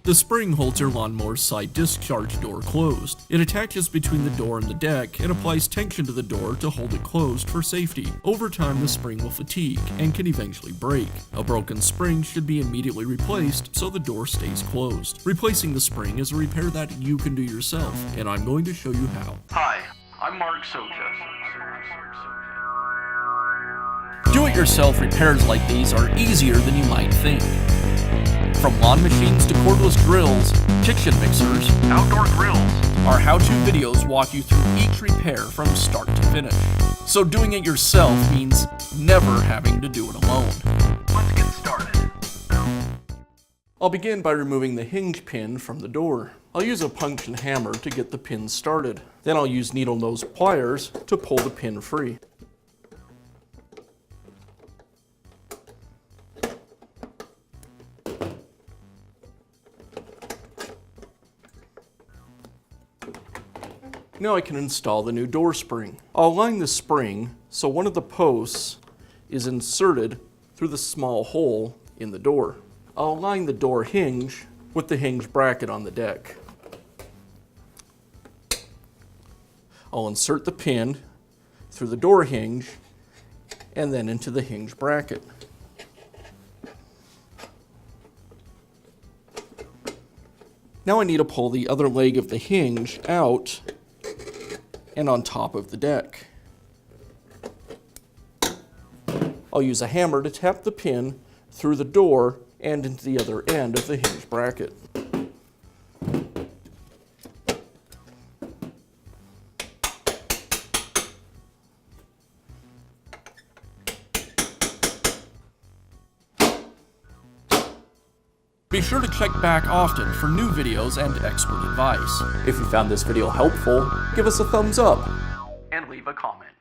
The spring holds your lawnmower's side discharge door closed. It attaches between the door and the deck and applies tension to the door to hold it closed for safety. Over time, the spring will fatigue and can eventually break. A broken spring should be immediately replaced so the door stays closed. Replacing the spring is a repair that you can do yourself, and I'm going to show you how. Hi, I'm Mark Socha. Do-it-yourself repairs like these are easier than you might think. From lawn machines to cordless drills, kitchen mixers, Outdoor grills. our how-to videos walk you through each repair from start to finish. So doing it yourself means never having to do it alone. Let's get started. I'll begin by removing the hinge pin from the door. I'll use a punch and hammer to get the pin started. Then I'll use needle nose pliers to pull the pin free. Now I can install the new door spring. I'll align the spring so one of the posts is inserted through the small hole in the door. I'll align the door hinge with the hinge bracket on the deck. I'll insert the pin through the door hinge and then into the hinge bracket. Now I need to pull the other leg of the hinge out and on top of the deck. I'll use a hammer to tap the pin through the door and into the other end of the hinge bracket. Be sure to check back often for new videos and expert advice. If you found this video helpful, give us a thumbs up And leave a comment.